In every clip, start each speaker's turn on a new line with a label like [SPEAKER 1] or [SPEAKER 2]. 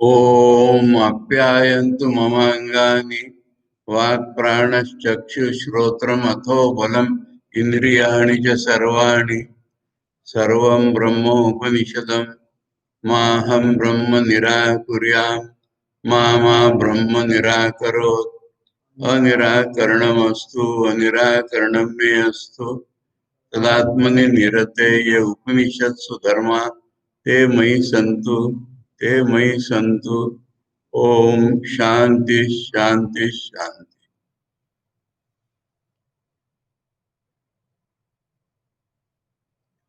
[SPEAKER 1] ओम आप्यायन्तु ममांगानि वाक्प्राणश्चक्षुश्रोत्रम् अथो बलम् इन्द्रियाणि च सर्वाणि सर्वं ब्रह्मोपनिषदम् माहं ब्रह्म निराकुर्याम् मा ब्रह्म निराकरोत् अनिराकरणमस्तु अनिराकरणं मे अस्तु तदात्मनि निरतेय उपनिषत्सु धर्मा ते मयि सन्तु ते मयि सन्तु। ओम शांति शांति शांति।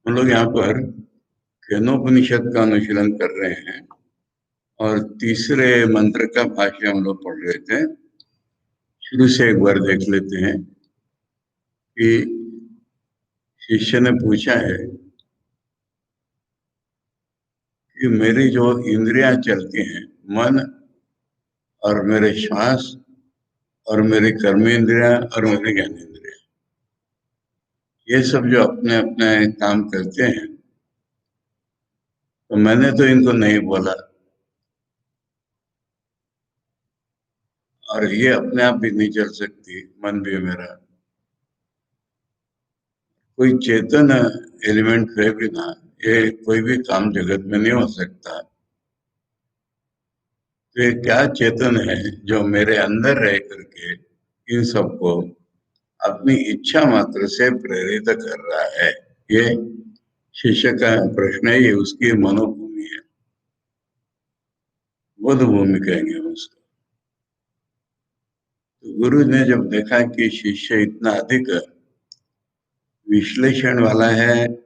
[SPEAKER 1] हम लोग यहाँ पर केनोपनिषद का अनुशीलन कर रहे हैं और तीसरे मंत्र का भाष्य हम लोग पढ़ रहे थे। शुरू से एक बार देख लेते हैं कि शिष्य ने पूछा है कि मेरी जो इंद्रियां चलती हैं, मन और मेरे श्वास और मेरी कर्म इंद्रियां और मेरी ज्ञान इंद्रियां, ये सब जो अपने अपने काम करते हैं, तो मैंने तो इनको नहीं बोला और ये अपने आप भी नहीं चल सकती। मन भी मेरा कोई चेतन एलिमेंट है बिना ये कोई भी काम जगत में नहीं हो सकता। तो ये क्या चेतन है जो मेरे अंदर रह करके इन सबको अपनी इच्छा मात्र से प्रेरित कर रहा है? ये शिष्य का प्रश्न है, ये उसकी मनोभूमि है, बोध भूमि कहेंगे हम उसको। तो गुरु ने जब देखा कि शिष्य इतना अधिक विश्लेषण वाला है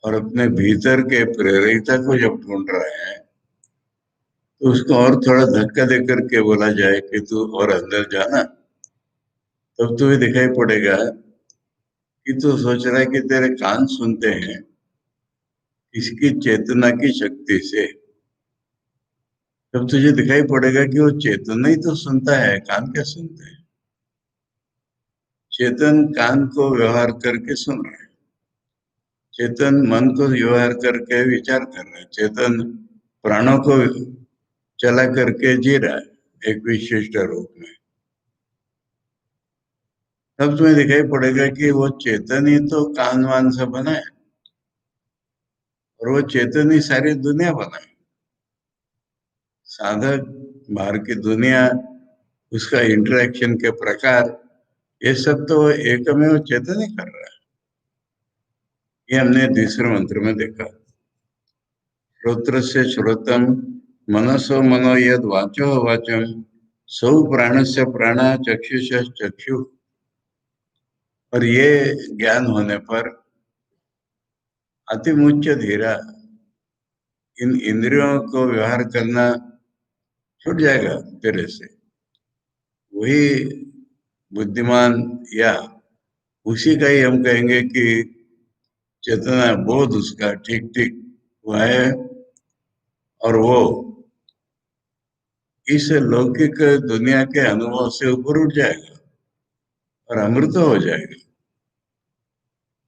[SPEAKER 1] और अपने भीतर के प्रेरिता को जब ढूंढ रहा है, तो उसको और थोड़ा धक्का देकर के बोला जाए कि तू और अंदर जाना, तब तुम्हें दिखाई पड़ेगा कि तू सोच रहा है कि तेरे कान सुनते हैं इसकी चेतना की शक्ति से। तब तुझे दिखाई पड़ेगा कि वो चेतना ही तो सुनता है, कान क्या सुनते हैं। चेतन कान को व्यवहार करके सुन रहा है, चेतन मन को व्यवहार करके विचार कर रहा है, चेतन प्राणों को चला करके जी रहा है एक विशिष्ट रूप में। तब तुम्हें दिखाई पड़ेगा कि वो चेतन ही तो कान वान से बना है और वो चेतन ही सारी दुनिया बना है। साधक, बाहर की दुनिया, उसका इंटरेक्शन के प्रकार, ये सब तो एकमेव चेतन ही कर रहा है। ये हमने तीसरे मंत्र में देखा। श्रोत्र से श्रोतम मनसो मनो यद वाचो वाचम सौ प्राणस्य प्राण चक्षुष चक्षु। और ये ज्ञान होने पर अतिमुच्च धीरा इन इंद्रियों को व्यवहार करना छूट जाएगा तेरे से। वही बुद्धिमान, या उसी का ही हम कहेंगे कि चेतना बोध उसका ठीक ठीक हुआ है और वो इस लौकिक दुनिया के अनुभव से ऊपर उठ जाएगा और अमृत हो जाएगा।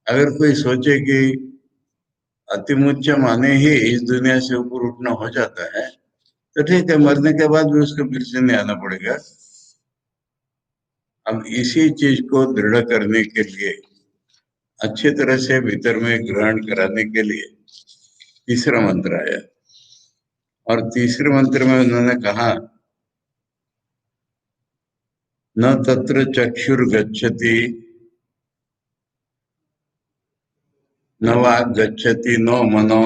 [SPEAKER 1] अगर कोई सोचे कि अतिमुच्च माने ही इस दुनिया से ऊपर उठना हो जाता है, तो ठीक है, मरने के बाद भी उसको फिर से नहीं आना पड़ेगा। अब इसी चीज को दृढ़ करने के लिए, अच्छी तरह से भीतर में ग्रहण कराने के लिए तीसरा मंत्र आया। और तीसरे मंत्र में उन्होंने कहा, न तत्र चक्षुर्गच्छति न वाक् गच्छति नो मनो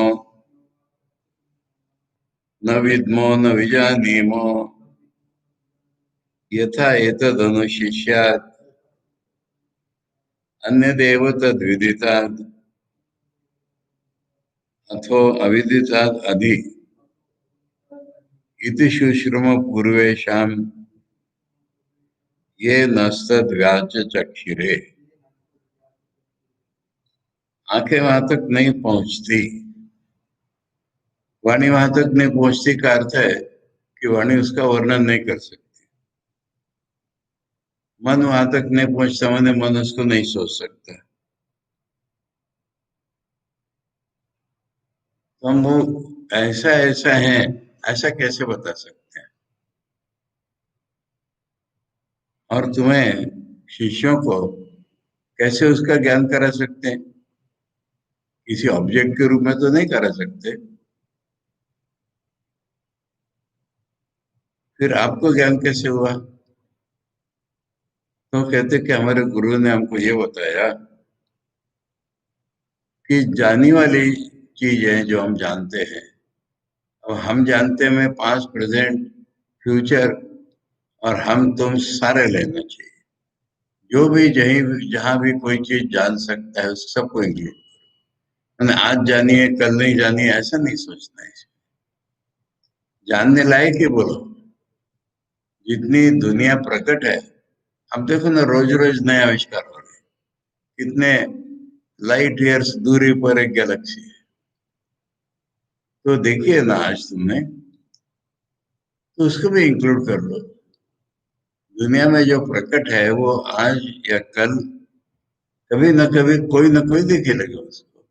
[SPEAKER 1] न विद्मो न विजानीमो यथा एतदनुशिष्यात् अन्यदेव तद्विदितात् अथो अविदितात् अधि इति शुश्रुम पूर्वेशाम ये नस्तद्व्याच चक्षुरे। आंखें वहां तक नहीं पहुंचती, वाणी वहां तक नहीं पहुंचती का अर्थ है कि वाणी उसका वर्णन नहीं कर सकती। मन वहां तक नहीं पहुंचता, मैंने मन उसको नहीं सोच सकता। तो हम वो ऐसा ऐसा है, ऐसा कैसे बता सकते? और तुम्हें शिष्यों को कैसे उसका ज्ञान करा सकते हैं? किसी ऑब्जेक्ट के रूप में तो नहीं करा सकते। फिर आपको ज्ञान कैसे हुआ? तो कहते कि हमारे गुरु ने हमको ये बताया कि जानी वाली चीजें जो हम जानते हैं, अब हम जानते में पास्ट प्रेजेंट फ्यूचर और हम तुम सारे लेना चाहिए। जो भी जहां भी कोई चीज जान सकता है उस सबको इंक्लूड। मैंने आज जानी है कल नहीं जानी है ऐसा नहीं सोचना है। जानने लायक ही बोलो। जितनी दुनिया प्रकट है, अब देखो ना, रोज रोज नए आविष्कार हो रहे हैं। कितने लाइट ईयर्स दूरी पर एक गैलेक्सी है। तो देखिए ना आज तुमने, तो उसको भी इंक्लूड कर लो। दुनिया में जो प्रकट है वो आज या कल कभी न कभी कोई न कोई देखे लगे उसको।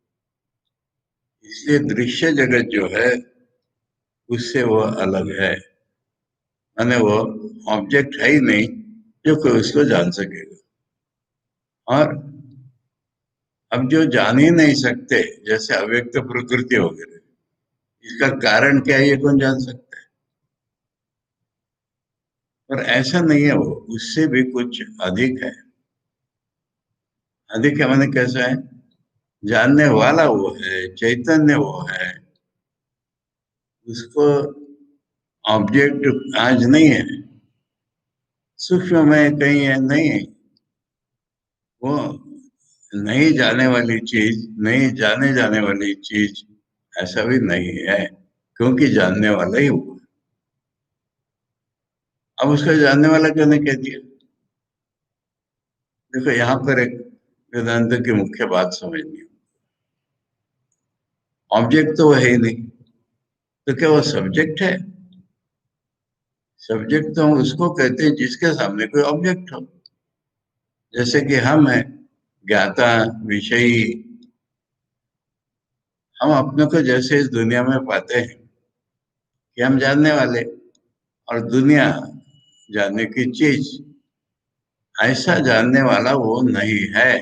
[SPEAKER 1] इसलिए दृश्य जगत जो है उससे वो अलग है। माने वो ऑब्जेक्ट है ही नहीं जो कोई उसको जान सकेगा। और अब जो जान ही नहीं सकते, जैसे अव्यक्त प्रकृति वगैरह, इसका कारण क्या है ये कौन जान सकता है? पर ऐसा नहीं है, वो उससे भी कुछ अधिक है। अधिक है माने कैसा है? जानने वाला वो है, चैतन्य वो है। उसको ऑब्जेक्ट आज नहीं है, सूक्ष्म में कहीं है नहीं है। वो नहीं जाने वाली चीज, नहीं जाने जाने वाली चीज ऐसा भी नहीं है, क्योंकि जानने वाला ही वो है। अब उसका जानने वाला क्यों नहीं कह दिया? देखो यहाँ पर एक वेदांत की मुख्य बात समझनी है। ऑब्जेक्ट तो वो है ही नहीं, तो क्या वो सब्जेक्ट है? सब्जेक्ट तो हम उसको कहते हैं जिसके सामने कोई ऑब्जेक्ट हो। जैसे कि हम हैं ज्ञाता, विषयी। हम अपने को जैसे इस दुनिया में पाते हैं कि हम जानने वाले, और दुनिया जानने की चीज, ऐसा जानने वाला वो नहीं है।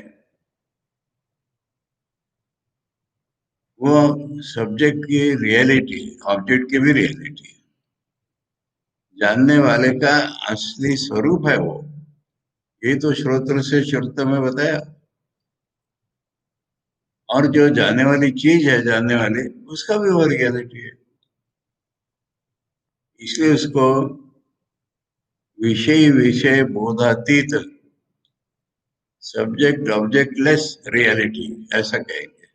[SPEAKER 1] वो सब्जेक्ट की रियलिटी, ऑब्जेक्ट की भी रियलिटी है। जानने वाले का असली स्वरूप है वो। ये तो श्रोत्र से श्रुत में बताया। और जो जानने वाली चीज है, जानने वाले, उसका भी वो रियलिटी है। इसलिए उसको विषय विषय बोधातीत, सब्जेक्ट ऑब्जेक्टलेस रियलिटी ऐसा कहेंगे।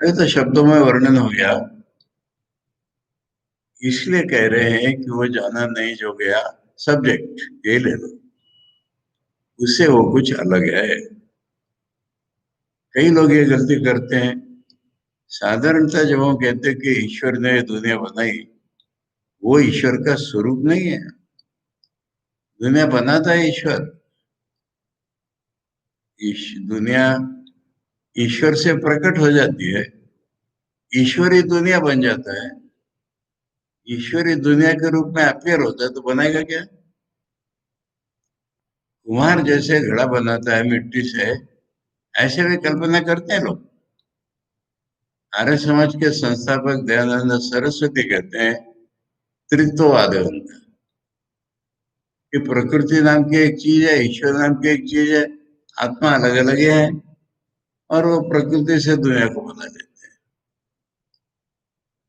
[SPEAKER 1] ये तो शब्दों में वर्णन हो गया। इसलिए कह रहे हैं कि वो जाना नहीं जो गया सब्जेक्ट, ये ले लो, उससे वो कुछ अलग है। कई लोग ये गलती करते हैं। साधारणतः जब हम कहते हैं कि ईश्वर ने दुनिया बनाई, वो ईश्वर का स्वरूप नहीं है। दुनिया बनाता है ईश्वर। दुनिया ईश्वर से प्रकट हो जाती है, ईश्वरी दुनिया बन जाता है। ईश्वरी दुनिया के रूप में अपीयर होता है तो बनाएगा क्या? कुम्हार जैसे घड़ा बनाता है मिट्टी से, ऐसे भी कल्पना करते हैं लोग। आर्य समाज के संस्थापक दयानंद सरस्वती कहते हैं त्रित्ववाद है उनका, कि प्रकृति नाम की एक चीज है, ईश्वर नाम की एक चीज है, आत्मा अलग अलग है, और वो प्रकृति से दुनिया को बना देते हैं।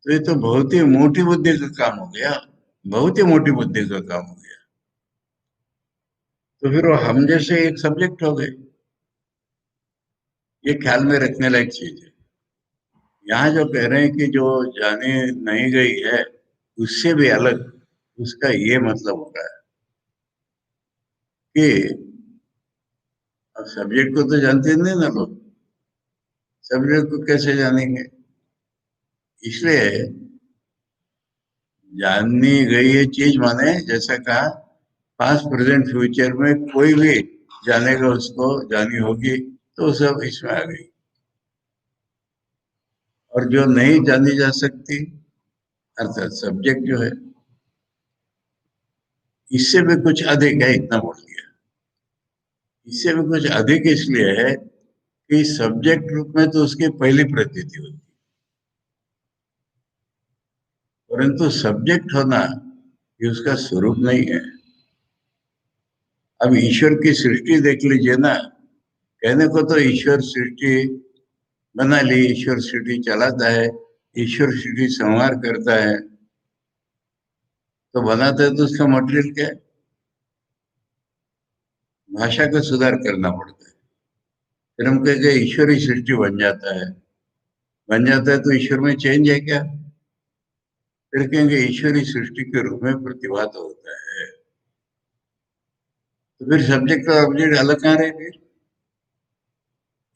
[SPEAKER 1] तो ये तो बहुत ही मोटी बुद्धि का काम हो गया। बहुत ही मोटी बुद्धि का काम हो गया। तो फिर वो हम जैसे एक सब्जेक्ट हो गए। ये ख्याल में रखने लायक चीज है। यहाँ जो कह रहे हैं कि जो जाने नहीं गई है उससे भी अलग, उसका ये मतलब हो रहा है कि अब सब्जेक्ट को तो जानते नहीं ना लोग। सब्जेक्ट को कैसे जानेंगे? इसलिए जानी गई ये चीज माने, जैसा कहा, पास्ट प्रेजेंट फ्यूचर में कोई भी जानेगा उसको, जानी होगी, तो सब इसमें आ गई। और जो नहीं जानी जा सकती, अर्थात सब्जेक्ट जो है, इससे भी कुछ अधिक है, इतना बोल दिया। इससे भी कुछ अधिक इसलिए है कि सब्जेक्ट रूप में तो उसकी पहली प्रतीति होती है, परंतु सब्जेक्ट होना ये उसका स्वरूप नहीं है। अब ईश्वर की सृष्टि देख लीजिए ना, कहने को तो ईश्वर सृष्टि बना ली, ईश्वर सृष्टि चलाता है, ईश्वर सृष्टि संहार करता है, तो बनाता है तो उसका मटेरियल क्या है? भाषा का सुधार करना पड़ता है। फिर हम कहेंगे ईश्वर ही सृष्टि बन जाता है, बन जाता है तो ईश्वर में चेंज है क्या? फिर कहेंगे ईश्वरी सृष्टि के रूप में प्रतिभात होता है। तो फिर सब्जेक्ट और ऑब्जेक्ट अलग कहाँ रहे फिर?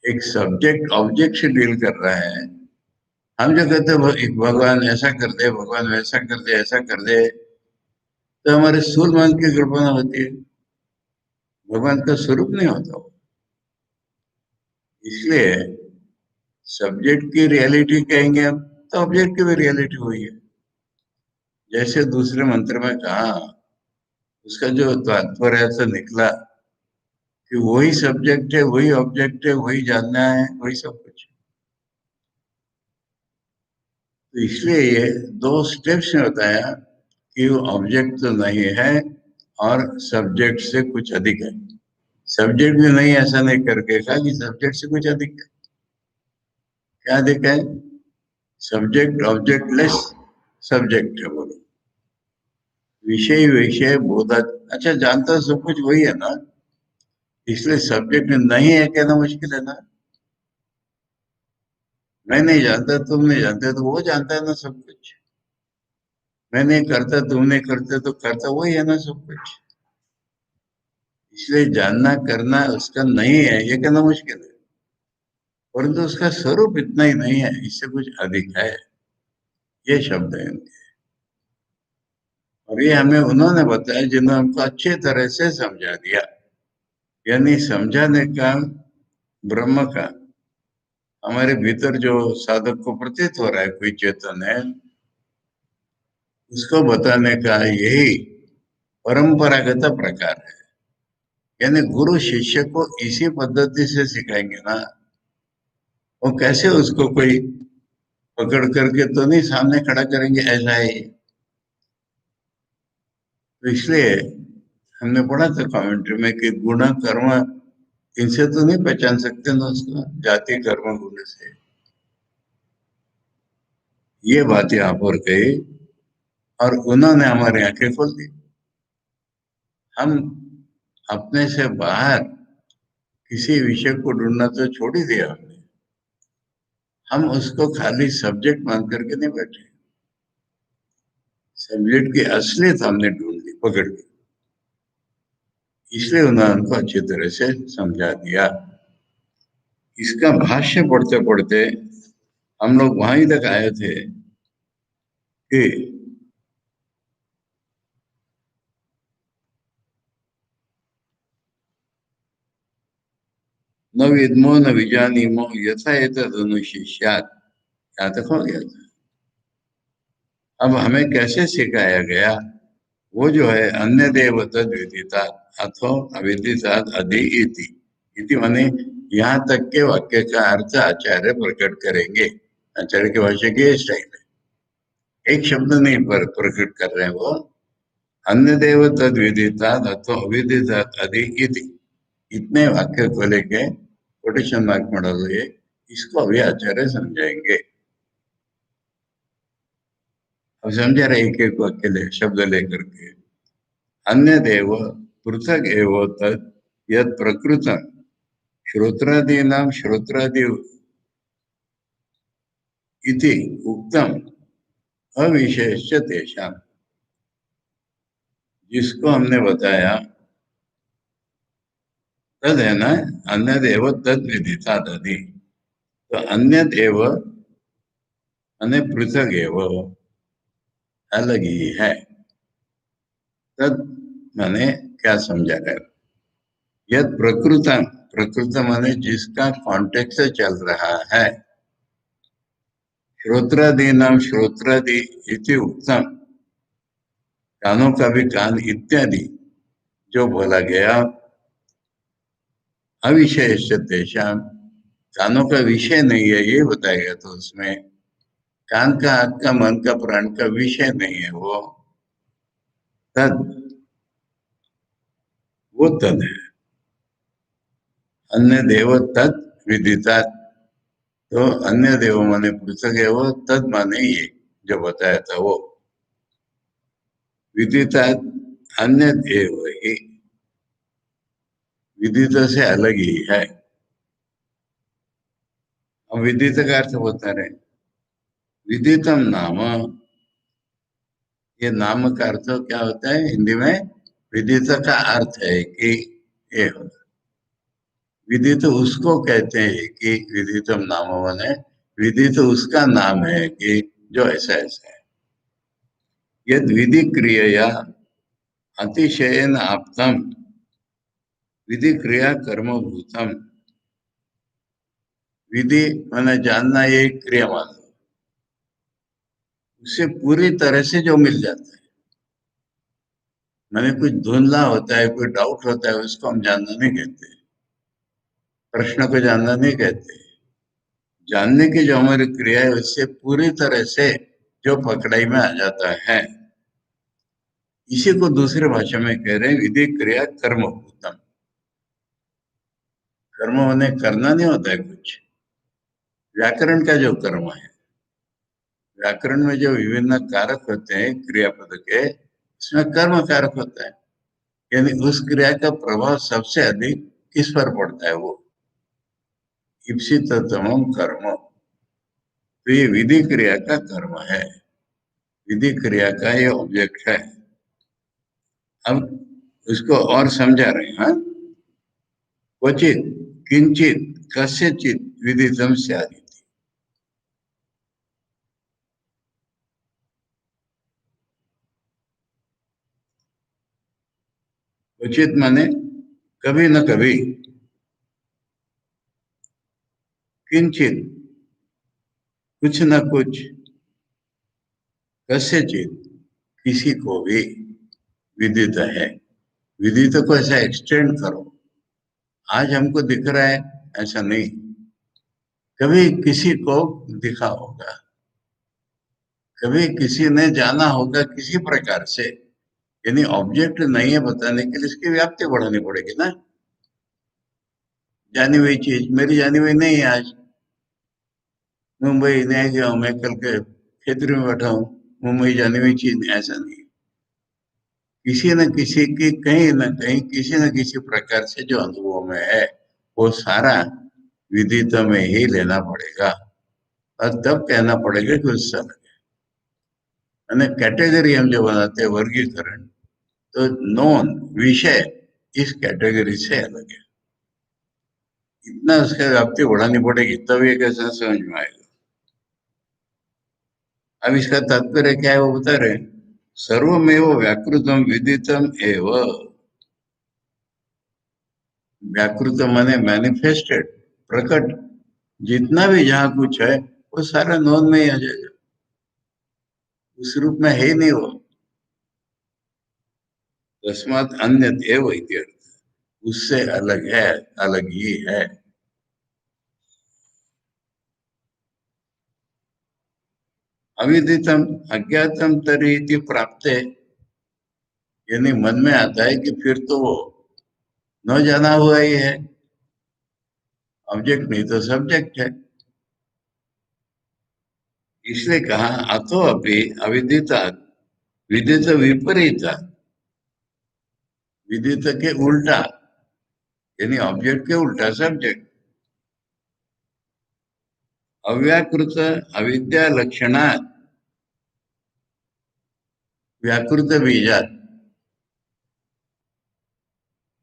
[SPEAKER 1] एक सब्जेक्ट ऑब्जेक्ट से डील कर रहा है। हम जो कहते हैं भगवान ऐसा कर दे, भगवान वैसा कर दे, ऐसा कर दे, तो हमारे स्थूल मन की कल्पना होती है, भगवान का स्वरूप नहीं होता वो। इसलिए सब्जेक्ट की रियलिटी कहेंगे हम, तो ऑब्जेक्ट की भी रियलिटी हुई है। जैसे दूसरे मंत्र में कहा, उसका जो तात्पर्य से निकला कि वही सब्जेक्ट है, वही ऑब्जेक्ट है, वही जानना है, वही सब कुछ। तो इसलिए ये दो स्टेप्स में बताया कि वो ऑब्जेक्ट तो नहीं है और सब्जेक्ट से कुछ अधिक है। सब्जेक्ट भी नहीं, ऐसा नहीं करके कहा कि सब्जेक्ट से कुछ अधिक है। क्या अधिक है? सब्जेक्ट ऑब्जेक्ट लेस सब्जेक्ट है, बोलो। विषय विषय बोधा। अच्छा, जानता सब कुछ वही है ना, इसलिए सब्जेक्ट नहीं है कहना मुश्किल है ना। मैं नहीं जानता, तुम नहीं जानते, तो वो जानता है ना सब कुछ। मैं नहीं करता, तुम नहीं करते, तो करता वही है ना सब कुछ। इसलिए जानना करना उसका नहीं है ये कहना मुश्किल है, परंतु उसका स्वरूप इतना ही नहीं है, इससे कुछ अधिक है, ये शब्द है इनके। और ये हमें उन्होंने बताया जिन्होंने हमको अच्छे तरह से समझा दिया। यानी समझाने का ब्रह्म का हमारे भीतर जो साधक को प्रतीत हो रहा है कोई चेतन है, उसको बताने का यही परंपरागत प्रकार है। यानी गुरु शिष्य को इसी पद्धति से सिखाएंगे ना। वो कैसे उसको कोई पकड़ करके तो नहीं सामने खड़ा करेंगे ऐसा है। तो इसलिए हमने पढ़ा था कमेंट्री में कि गुण कर्म इनसे तो नहीं पहचान सकते ना उसको, जाति कर्म गुण से। ये बात यहाँ पर कही और उन्होंने हमारी आंखें खोल दी। हम अपने से बाहर किसी विषय को ढूंढना तो छोड़ ही दिया हमने। हम उसको खाली सब्जेक्ट मान करके नहीं बैठे, सब्जेक्ट की असलियत हमने ढूंढ ली पकड़ ली। इसलिए उन्होंने हमको अच्छी तरह से समझा दिया। इसका भाष्य पढ़ते पढ़ते हम लोग वहां तक आए थे कि न विद्मो न विजानीमो यथा एतदनुशिष्यात्, यहाँ तक हो गया था। अब हमें कैसे सिखाया गया? वो जो है अन्य देव तद विदिता अथवा अविदिता अधि इति। इति माने यहाँ तक के वाक्य का अर्थ आचार्य प्रकट करेंगे। आचार्य के भाषा की स्टाइल है, एक शब्द नहीं पर प्रकट कर रहे हैं वो। अन्य देव तद विदिता अथवा अविदिता अधि इति, इतने वाक्य को लेके कोटेशन मार्क में डालो ये। इसको अभी आचार्य समझाएंगे। अब समझा रहे एक एक वाक्य ले शब्द लेकर के। अन्य देव पृथक एव तत् यद प्रकृतं श्रोत्रादीनां श्रोत्रादि इति उक्तम अविशेष्य तेषां, जिसको हमने बताया तद है ना, अन्य देव तद विदिता दधि। तो अन्य देव अन्य पृथक एव, अलग ही है। तद माने क्या समझा है? यद प्रकृतम, प्रकृत माने जिसका कॉन्टेक्स्ट से चल रहा है। श्रोत्रादीनां श्रोत्रादि इति उक्तम, कानों का भी कान इत्यादि जो बोला गया, अविषय तेषाम, कानों का विषय नहीं है ये बताएगा। तो उसमें कान का, आंख का, मन का, प्राण का विषय नहीं है तद वो तद है। अन्य देव तद विदिता, तो अन्य देव माने पृथक है वो, तद माने ये जो बताया था वो विदिता, अन्य देव ही विदित से अलग ही है। अब विदित का अर्थ बता रहे, विदितम नाम, ये नाम का अर्थ क्या होता है हिंदी में? विदित का अर्थ है कि ये विदित उसको कहते हैं कि विदितम नाम माने विदित उसका नाम है कि जो ऐसा ऐसा है। यद विधि क्रिया अतिशयन आप्तम, विधि क्रिया कर्म भूतम, विधि माने जानना, ये क्रिया मान लो, उससे पूरी तरह से जो मिल जाता है। मैंने कुछ धुंधला होता है, कोई डाउट होता है, उसको हम जानना नहीं कहते, प्रश्न को जानना नहीं कहते। जानने की जो हमारी क्रिया है उससे पूरी तरह से जो पकड़ाई में आ जाता है, इसी को दूसरे भाषा में कह रहे हैं विधि क्रिया कर्म भूतम। कर्म होने करना नहीं होता है कुछ, व्याकरण का जो कर्म है, व्याकरण में जो विभिन्न कारक होते हैं क्रियापद के, उसमें कर्म कारक होता है, यानी उस क्रिया का प्रभाव सबसे अधिक किस पर पड़ता है, वो ईप्सिततमम कर्म। तो ये विधि क्रिया का कर्म है, विधि क्रिया का ये ऑब्जेक्ट है। अब उसको और समझा रहे हैं। हाँ, क्वचित किंचित कस्यचित विदितम स्यात्। क्वचित माने कभी न कभी, किंचित कुछ न कुछ, कस्यचित किसी को भी, विदित है। विदित को ऐसा एक्सटेंड करो, आज हमको दिख रहा है ऐसा नहीं, कभी किसी को दिखा होगा, कभी किसी ने जाना होगा किसी प्रकार से, यानी ऑब्जेक्ट नहीं है बताने के लिए इसकी व्याप्ति बढ़ानी पड़ेगी ना। जानी हुई चीज मेरी जानी हुई नहीं है, आज मुंबई नहीं गया हूं मैं, कल के क्षेत्र में बैठा हूँ, मुंबई जानी हुई चीज नहीं, ऐसा नहीं। किसी न किसी की कहीं न कहीं किसी न किसी प्रकार से जो अनुभव में है, वो सारा विदित में ही लेना पड़ेगा, और तब कहना पड़ेगा कि उससे अलग है। मैंने कैटेगरी हम जो बनाते हैं वर्गीकरण, तो नॉन विषय इस कैटेगरी से अलग है, इतना उसका व्याप्ति बढ़ानी पड़ेगी तब ये कैसा समझ में आएगा। अब इसका तात्पर्य क्या है वो बता रहे, सर्वमेव व्याकृतम विदितम एव, व्याकृत माने मैनिफेस्टेड, प्रकट, जितना भी जहाँ कुछ है वो सारा नॉन में ही आ जाएगा, उस रूप में है ही नहीं वो। तस्मात् अन्य एव इति अर्थ, उससे अलग है, अलग ही है। अविदितम अज्ञातम तरी इति प्राप्ते, यानी मन में आता है कि फिर तो वो न जाना हुआ ही है, ऑब्जेक्ट नहीं तो सब्जेक्ट है। इसलिए कहा अतो अपि अविदिता विदित विपरीत, विदित के उल्टा, यानी ऑब्जेक्ट के उल्टा सब्जेक्ट, अव्याकृत अविद्या लक्षणात् व्याकृत बीजात,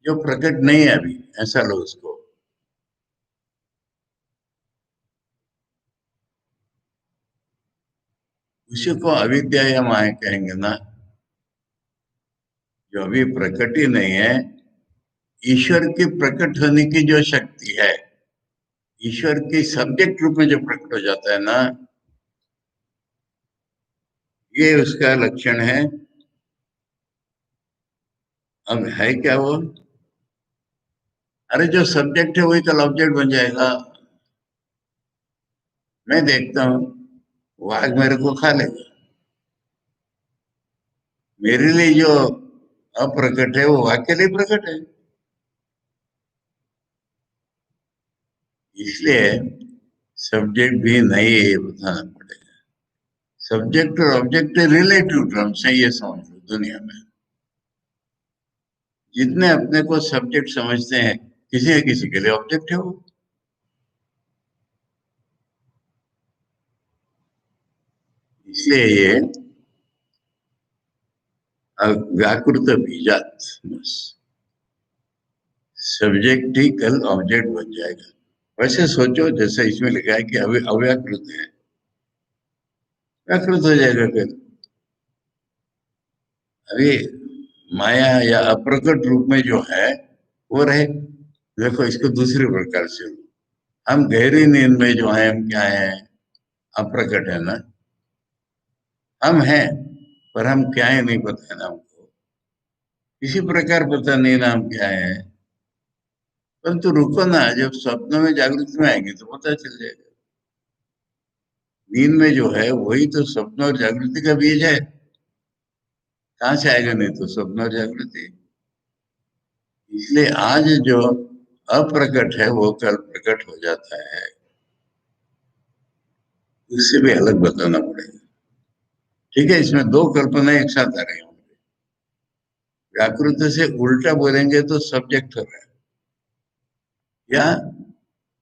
[SPEAKER 1] जो प्रकट नहीं है अभी, ऐसा लो उसको। उसी को अविद्या या माया कहेंगे ना, जो अभी प्रकट ही नहीं है। ईश्वर की प्रकट होने की जो शक्ति है, ईश्वर की सब्जेक्ट रूप में जो प्रकट हो जाता है ना, ये उसका लक्षण है अब है क्या वो? अरे जो सब्जेक्ट है वही कल ऑब्जेक्ट बन जाएगा। मैं देखता हूँ वाघ मेरे को खा लेगा, मेरे लिए जो अप्रकट है वो वाघ के लिए प्रकट है। इसलिए सब्जेक्ट भी नहीं है, ये बताना पड़ेगा। सब्जेक्ट और ऑब्जेक्ट रिलेटिव टर्म्स है, ये समझ लो। दुनिया में जितने अपने को सब्जेक्ट समझते हैं, किसी न किसी के लिए ऑब्जेक्ट है वो। इसलिए ये व्याकृत बीजात, बस सब्जेक्ट ही कल ऑब्जेक्ट बन जाएगा। वैसे सोचो, जैसे इसमें लिखा है कि अभी अव्याकृत है, व्याकृत हो जाएगा कल। अभी माया या अप्रकट रूप में जो है वो रहे। देखो इसको दूसरे प्रकार से, हम गहरी नींद में जो है, हम क्या है? अप्रकट है ना। हम हैं, पर हम क्या है नहीं पता है ना हमको। किसी प्रकार पता नहीं ना हम क्या है। परंतु रुको ना, जब स्वप्न में जागृति में आएंगे तो पता चल जाएगा। नींद में जो है वही तो स्वप्न और जागृति का बीज है। कहाँ से आएगा? नहीं तो स्वप्न और जागृति। इसलिए आज जो अप्रकट है वो कल प्रकट हो जाता है। उससे भी अलग बताना पड़ेगा। ठीक है, इसमें दो कल्पना एक साथ आ रही होंगी। व्याकृत से उल्टा बोलेंगे तो सब्जेक्ट हो रहा है, या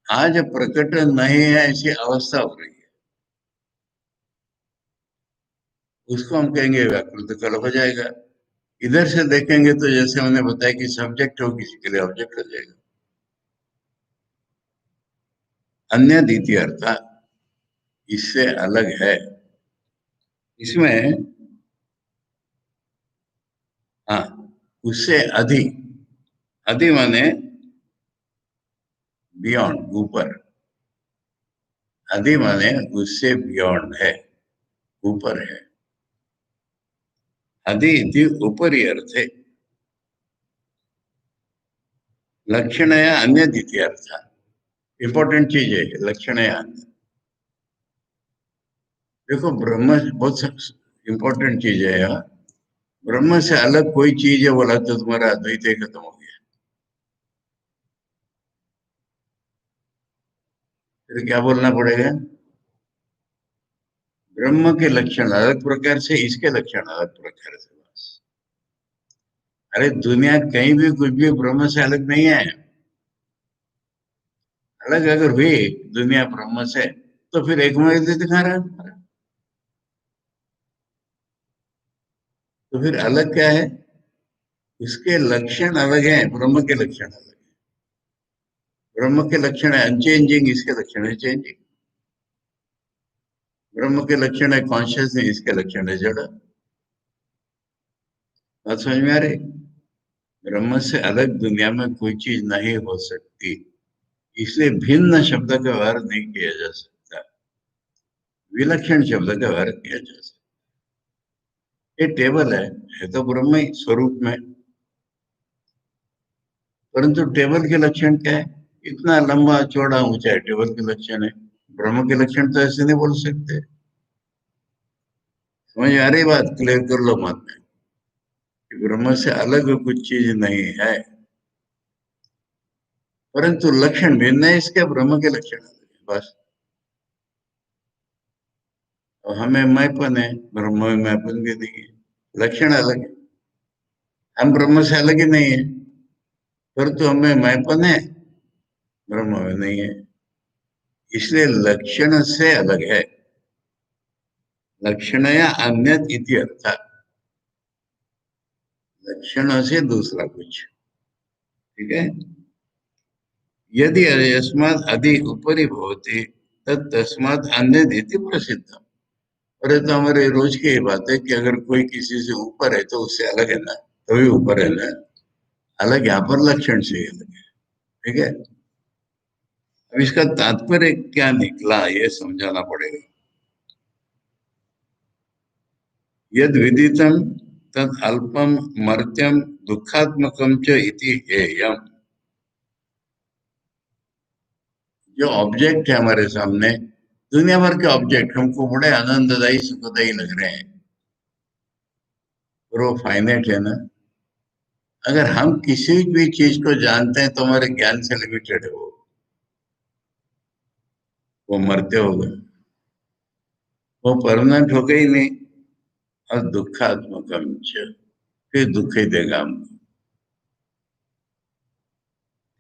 [SPEAKER 1] आज प्रकट नहीं है ऐसी अवस्था हो रही है, उसको हम कहेंगे व्याकृत। कल हो जाएगा। इधर से देखेंगे तो जैसे मैंने बताया कि सब्जेक्ट हो किसी के लिए, ऑब्जेक्ट हो जाएगा। अन्य द्वितीय अर्थ इससे अलग है। इसमें हाँ, उससे अधिक। अधि माने बियॉन्ड, ऊपर। अधि माने उससे बियॉन्ड है, ऊपर है। अधि इति उपरि अर्थे लक्षण या अन्य द्वितीय अर्थ। इंपॉर्टेंट चीज है लक्षण या अन्य। देखो ब्रह्म बहुत इंपॉर्टेंट चीज है यार। ब्रह्म से अलग कोई चीज है बोला तो तुम्हारा अद्वैत ही खत्म हो गया। फिर क्या बोलना पड़ेगा? ब्रह्म के लक्षण अलग प्रकार से, इसके लक्षण अलग प्रकार से, बस। अरे दुनिया कहीं भी कुछ भी ब्रह्म से अलग नहीं है। अलग अगर हुई दुनिया ब्रह्म से, तो फिर एक में दिखा रहा है। तो फिर अलग क्या है? उसके लक्षण अलग हैं, ब्रह्म के लक्षण अलग है। ब्रह्म के लक्षण है अनचेंजिंग, इसके लक्षण है चेंजिंग। ब्रह्म के लक्षण है कॉन्शियस, इसके लक्षण है जड़। बात समझ में आ रही? ब्रह्म से अलग दुनिया में कोई चीज नहीं हो सकती। इसलिए भिन्न शब्द का व्यवहार नहीं किया जा सकता, विलक्षण शब्द का व्यवहार किया जा सकता। ये टेबल है तो ब्रह्म ही स्वरूप में। परंतु टेबल के लक्षण क्या है? इतना लंबा चौड़ा ऊंचा है, टेबल के लक्षण है। ब्रह्म के लक्षण तो ऐसे नहीं बोल सकते। समझ आ रही बात? क्लियर कर लो मत में कि ब्रह्म से अलग कुछ चीज नहीं है, परंतु लक्षण भिन्न है इसके, ब्रह्म के लक्षण अलग है, बस। और हमें मैपन है, ब्रह्म में मैपन भी नहीं है, लक्षण अलग है। हम ब्रह्म से अलग ही नहीं है, परंतु हमें मैपन है, ब्रह्म में नहीं है। इसलिए लक्षण से अलग है। लक्षण या अन्य इति अर्थ, लक्षण से दूसरा कुछ। ठीक है। यदि अस्मात् अधिक उपरि भवति तत् तस्मात् अन्य इति प्रसिद्ध। और ये तो हमारे रोज की बात है कि अगर कोई किसी से ऊपर है तो उससे अलग है ना, तभी ऊपर है ना। अलग यहाँ पर लक्षण से ही अलग है। ठीक है। अब इसका तात्पर्य क्या निकला ये समझाना पड़ेगा। यद विदितम तद अल्पम मर्त्यम दुखात्मकम च इति हेयम। जो ऑब्जेक्ट है हमारे सामने, दुनिया भर के ऑब्जेक्ट हमको बड़े आनंददायी सुखदायी लग रहे हैं, और वो फाइनाइट है ना। अगर हम किसी भी चीज को जानते हैं तो हमारे ज्ञान से लिमिटेड है, वो मरते हो गए, वो परमानेंट हो गई नहीं। और दुखात्मकम च, फिर दुख ही देगा हमको।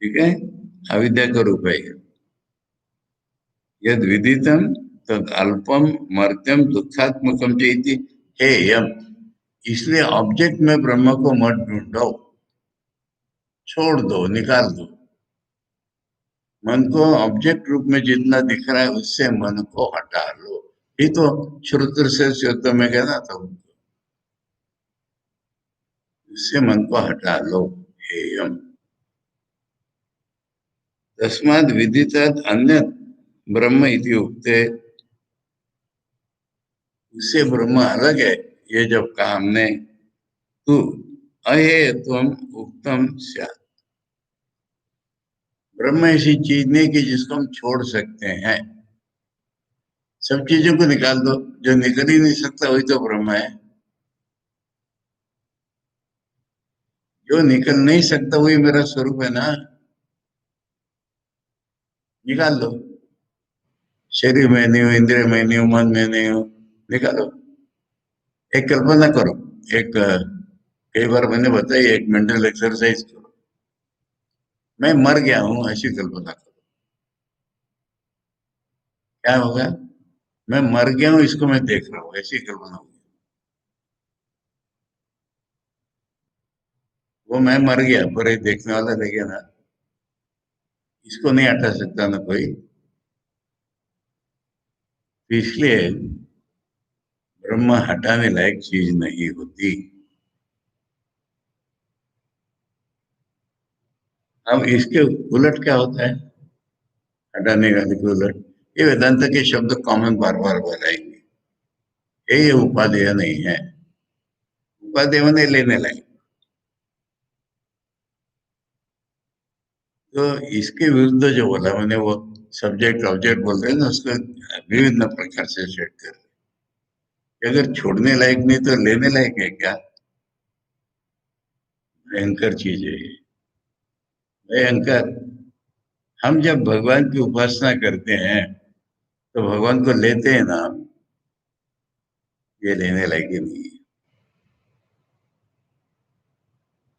[SPEAKER 1] ठीक है, अविद्या का रूप है ये। यद विदितम तद अल्पम मर्त्यम दुखात्मकम चेति हे यम। इसलिए ऑब्जेक्ट में ब्रह्म को मत ढूंढो, छोड़ दो, निकाल दो। मन को ऑब्जेक्ट रूप में जितना दिख रहा है उससे मन को हटा लो। ये तो श्रुति से श्रुत में कहना था, उससे मन को हटा लो। हेयम तस्माद विदितात् अन्य ब्रह्म इति उक्ते। उससे ब्रह्म अलग है, ये जब कहा हमने, तू अहेयत्वम उक्तम स्यात्। ब्रह्म ऐसी चीज नहीं कि जिसको हम छोड़ सकते हैं। सब चीजों को निकाल दो, जो निकल ही नहीं सकता वही तो ब्रह्म है। जो निकल नहीं सकता वही मेरा स्वरूप है ना। निकाल दो, शरीर में नहीं हो, इंद्रिय में नहीं हो, मन में नहीं हो, निकालो। एक कल्पना करो, एक कई बार मैंने बताया, एक मेंटल एक्सरसाइज करो। मैं मर गया हूं ऐसी कल्पना करो, क्या होगा? मैं मर गया हूं, इसको मैं देख रहा हूँ, ऐसी कल्पना होगी। वो मैं मर गया पर एक देखने वाला देखे ना, इसको नहीं हटा सकता ना कोई। तो इसलिए ब्रह्म हटाने लायक चीज नहीं होती। अब इसके उलट क्या होता है, हटाने का के उलट? ये वेदांत के शब्द कॉमन बार बार बताएंगे। ये उपादेय नहीं है, उपादेय मैंने लेने लायक। तो इसके विरुद्ध जो बोला मैंने, वो सब्जेक्ट ऑब्जेक्ट बोलते हैं ना, उसको विभिन्न प्रकार से सेट कर। अगर छोड़ने लायक नहीं तो लेने लायक है क्या? भयंकर चीज है ये, भयंकर। हम जब भगवान की उपासना करते हैं तो भगवान को लेते हैं ना हम, ये लेने लायक ही नहीं है।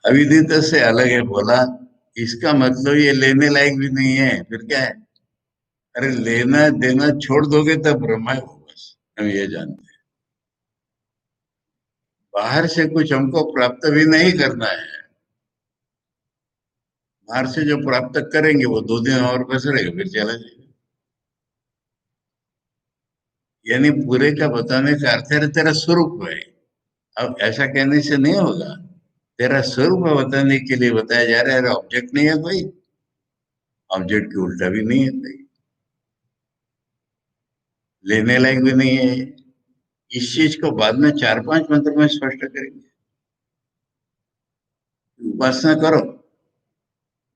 [SPEAKER 1] अविदित से अलग है बोला, इसका मतलब ये लेने लायक भी नहीं है, फिर क्या है? अरे लेना देना छोड़ दोगे तब ब्रह्मा है वो, बस हम ये जानते हैं। बाहर से कुछ हमको प्राप्त भी नहीं करना है। बाहर से जो प्राप्त करेंगे वो 2 दिन और बस रहेगा, फिर चला जाएगा। यानी पूरे का बताने का अर्थ है तेरा स्वरूप है। अब ऐसा कहने से नहीं होगा, तेरा स्वरूप बताने के लिए बताया जा रहा है। ऑब्जेक्ट नहीं है कोई, ऑब्जेक्ट की उल्टा भी नहीं है कोई, लेने लायक भी नहीं है। इस चीज को बाद में 4-5 मंत्र में स्पष्ट करेंगे। उपासना करो,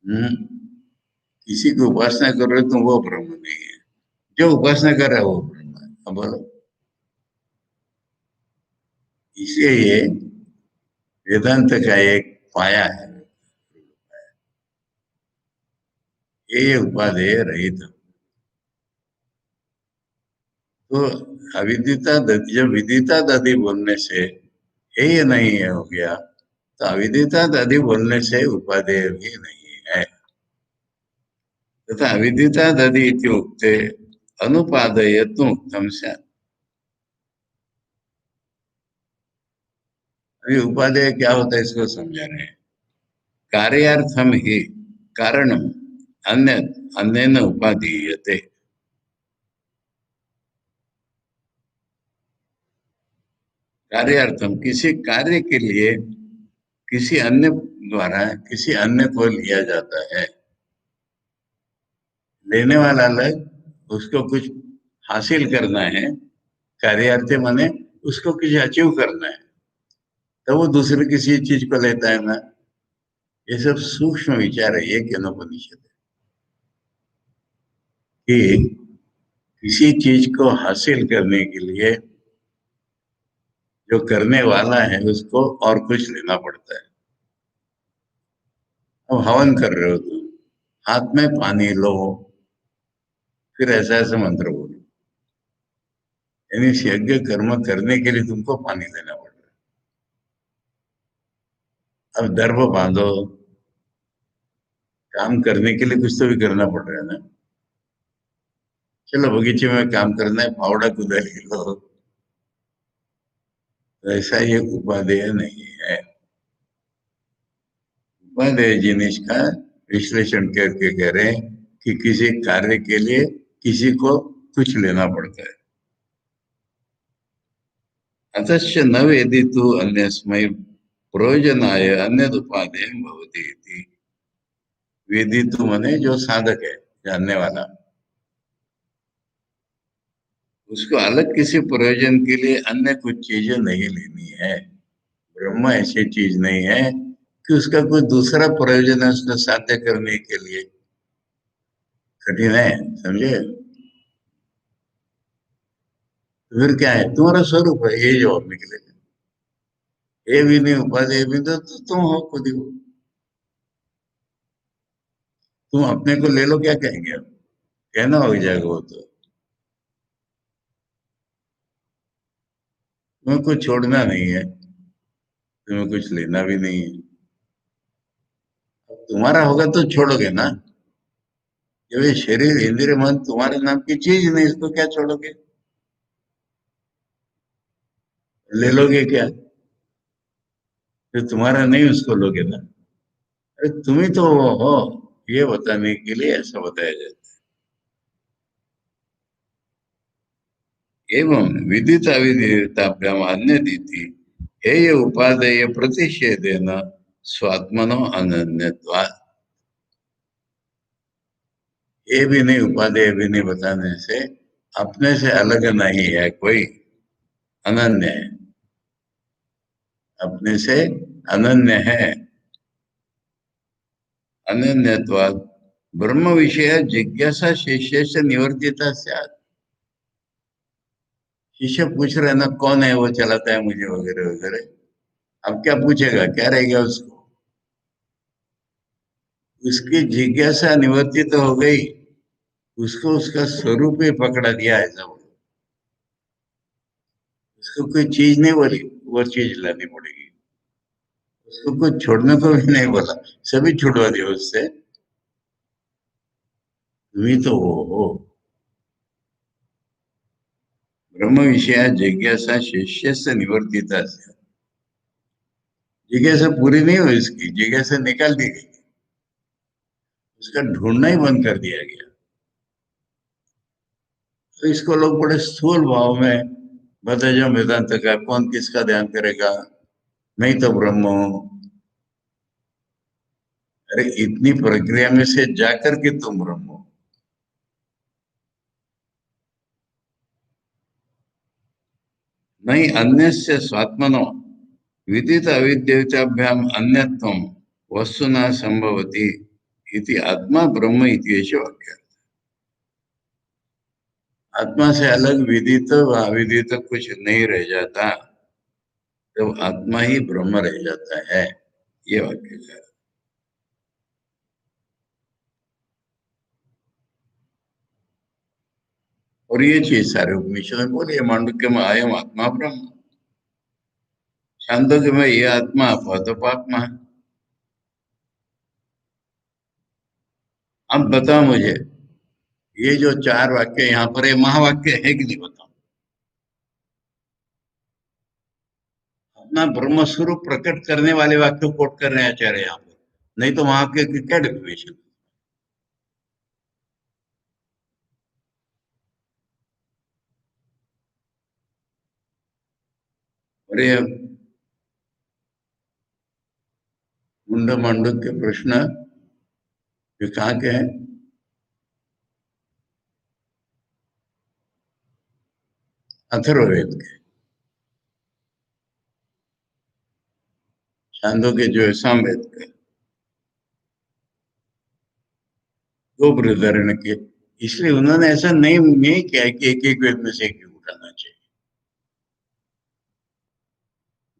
[SPEAKER 1] हम्म, किसी की उपासना कर रहे हो तो वो ब्रह्म नहीं है, जो उपासना कर रहा है वो ब्रह्म है। अब बोलो, इसलिए ये वेदांत का एक पाया है, ये उपादेय रहित। तो अविदिता दधि, जब विदिता दधि बोलने से ये नहीं है हो गया, तो अविदिता दधि बोलने से उपादेय भी नहीं है। तथा अविदिता दधि इत्युक्ते अनुपादयत्व उत्तम से। अभी उपादेय क्या होता है इसको समझा रहे हैं। कार्यार्थम ही कारणम अन्य अन्यन उपादीयते। कार्यार्थम किसी कार्य के लिए किसी अन्य द्वारा किसी अन्य को लिया जाता है। लेने वाला अलग, उसको कुछ हासिल करना है। कार्यार्थी माने उसको कुछ अचीव करना है, तो वो दूसरे किसी चीज को लेता है ना। ये सब सूक्ष्म विचार है, ये केनोपनिषद है कि किसी चीज को हासिल करने के लिए जो करने वाला है उसको और कुछ लेना पड़ता है। अब हवन कर रहे हो तुम, हाथ में पानी लो, फिर ऐसा ऐसा मंत्र बोलो, यानी यज्ञ कर्म करने के लिए तुमको पानी लेना पड़ रहा है। अब दर्भ बांधो, काम करने के लिए कुछ तो भी करना पड़ रहा है ना। चलो बगीचे में काम करना है, फावड़ा कुदाली लो, तो ऐसा ये उपादेय नहीं है। उपादेय जिनिस का विश्लेषण करके कह रहे हैं कि किसी कार्य के लिए किसी को कुछ लेना पड़ता है। अतश्च न वेदी तु अन्यस्मै प्रयोजनाय अन्यदुपादेय भवति इति। वेदी तु माने जो साधक है, जानने वाला, उसको अलग किसी प्रयोजन के लिए अन्य कुछ चीजें नहीं लेनी है। ब्रह्म ऐसी चीज नहीं है कि उसका कोई दूसरा प्रयोजन है उसको साध्य करने के लिए। कठिन है, समझे। तो फिर क्या है, तुम्हारा स्वरूप है, ये जवाब निकलेगा। ये भी नहीं उपाधि भी तो तुम हो, खुद ही हो। तुम अपने को ले लो, क्या कहेंगे अब, कहना हो जाएगा वो तो। तुम्हें कुछ छोड़ना नहीं है, तुम्हें कुछ लेना भी नहीं है। तुम्हारा होगा तो छोड़ोगे ना। जब ये शरीर इंद्रिय मन तुम्हारे नाम की चीज नहीं, इसको क्या छोड़ोगे, ले लोगे क्या। जो तुम्हारा नहीं उसको लोगे ना। अरे तुम ही तो वो हो, ये बताने के लिए ऐसा बताया जाता है। एवं विदित अविदिताभ्याम अन्य दीति हेय उपादेय प्रतिषेधेन स्वात्मनो अनन्यत्वात्। ये भी नहीं, उपादेय भी नहीं बताने से अपने से अलग नहीं है कोई, अनन्य है, अपने से अनन्य है। अनन्यत्वात् ब्रह्म विषय जिज्ञासा शिष्य से निवर्तिता स्यात्। शिष्य पूछ रहे ना कौन है वो चलाता है मुझे, वगैरह वगैरह। अब क्या पूछेगा, क्या रहेगा उसको। उसकी जिज्ञासा निवर्ती तो हो गई, उसको उसका स्वरूप ही पकड़ा दिया, ऐसा बोलो। उसको कोई चीज नहीं बोली, वो चीज लानी पड़ेगी। उसको कुछ छोड़ने को भी नहीं बोला, सभी छुड़वा दिया उससे। तुम ही तो वो हो। ब्रह्म विषय जिज्ञासा शिष्य से निवर्तिता से। जिज्ञासा पूरी नहीं हुई, इसकी जिज्ञासा निकाल दी गई, उसका ढूंढना ही बंद कर दिया गया। तो इसको लोग बड़े स्थूल भाव में बताए, जो वेदांत का कौन किसका ध्यान करेगा, नहीं तो ब्रह्म हो। अरे इतनी प्रक्रिया में से जाकर के तुम ब्रह्म हो। नहीं अन्य से स्वात्मनो विदित अविद्यताभ्याम अन्यत्वम वस्तुना संभवती इति आत्मा ब्रह्म इति वाक्य। आत्मा से अलग विदित व अविदित कुछ नहीं रह जाता, तो आत्मा ही ब्रह्म रह जाता है, ये वाक्य है। और ये चीज सारे उपनिषद में बोली है, मांडुक्य में आयम आत्मा ब्रह्म, छांदोग्य में ये आत्मा अपात्मा। अब बताओ मुझे, ये जो चार वाक्य यहाँ पर ये महावाक्य है कि नहीं, बताओ। अपना ब्रह्म स्वरूप प्रकट करने वाले वाक्य कोट कर रहे हैं आचार्य यहाँ पर, नहीं तो वहां के क्या डेफिनेशन। और ये मुंड मांडुक्य के प्रश्न ये कहाँ के हैं, अथर्ववेद के। छांदोग्य जो है सामवेद का, दो बृहदारण्य के। इसलिए उन्होंने ऐसा नहीं किया कि एक एक वेद में से एक ही उठाना चाहिए।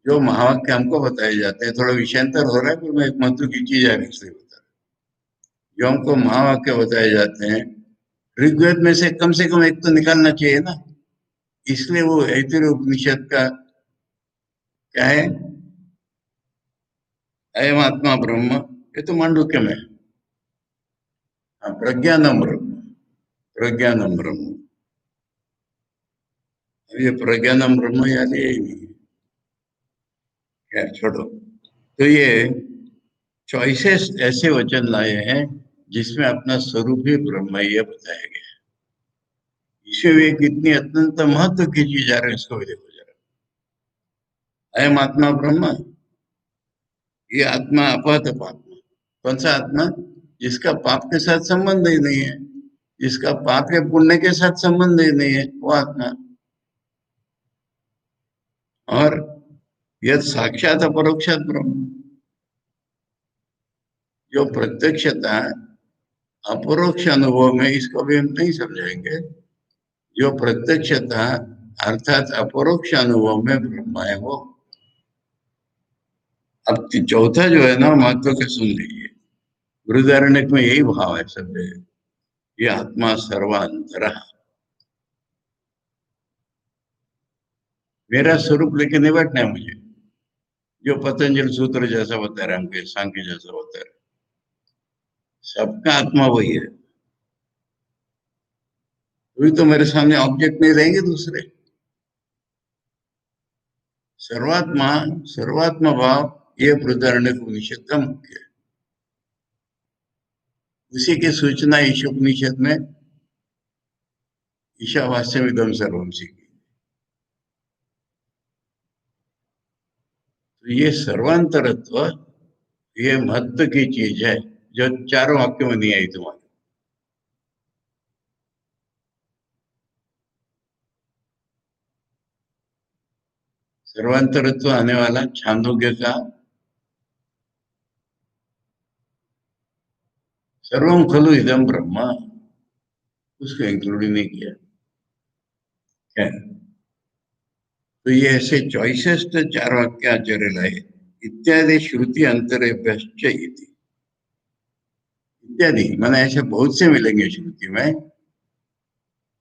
[SPEAKER 1] जो महावाक्य हमको बताए जाते हैं, थोड़ा विषयांतर हो रहा है, पर मैं एक महत्व की चीज आ रही इसलिए बता रहा हूं। जो हमको महावाक्य बताए जाते हैं, ऋग्वेद में से कम एक तो निकालना चाहिए ना। इसलिए वो ऐतरेय उपनिषद का क्या है, अयम आत्मा ब्रह्म, ये तो मांडुक्य में है। हाँ, प्रज्ञानम ब्रह्म, प्रज्ञानम ब्रह्म। अब ये प्रज्ञानम ब्रह्म याद है ही नहीं। खैर छोड़ो। तो ये चॉइसेस ऐसे वचन लाए हैं जिसमें अपना स्वरूप ही ब्रह्म ही है बताया गया है। इसमें भी एक इतनी अत्यंत महत्व की चीज आ रही है, इसको भी देखो जरा। अयम आत्मा ब्रह्म, ये आत्मा अपहत पात्मा। कौन सा आत्मा? जिसका पाप के साथ संबंध ही नहीं है, जिसका पाप या पुण्य के साथ संबंध ही नहीं है, वो आत्मा। और यह साक्षात अपरोक्षात ब्रह्म, जो प्रत्यक्षता अपरोक्ष अनुभव में, इसको भी हम नहीं समझाएंगे। जो प्रत्यक्षता अर्थात अपरोक्ष अनुभव में ब्रह्म है वो। अब चौथा जो है ना महत्व के सुन लीजिए। बृहदारण्यक में यही भाव है सब जगह, ये आत्मा सर्वांतर, मेरा स्वरूप लेके नहीं बैठना है मुझे, जो पतंजलि सूत्र जैसा बता रहा है हमको, सांख्य जैसा बता रहा है। सबका आत्मा वही है, वही तो मेरे सामने ऑब्जेक्ट नहीं रहेंगे दूसरे। सर्वात्मा, सर्वात्मा भाव, ये बृहदारण्यक उपनिषद का मुख्य है। उसी की सूचना ईशोपनिषद में ईशावास्यम इदम सर्वम से की। तो ये सर्वांतरत्व, ये महत्व की चीज है जो चारों वाक्यों में नहीं आई तुम्हारे। सर्वांतरत्व आने वाला छांदोग्य का सर्वम खलु इदम ब्रह्म, उसको इंक्लूड ही नहीं किया है। तो ये ऐसे चॉइसेस तो चार वाक्य आचार्य लाए, इत्यादि श्रुति अंतरेभ्यश्च इति। इत्यादि माने ऐसे बहुत से मिलेंगे श्रुति में,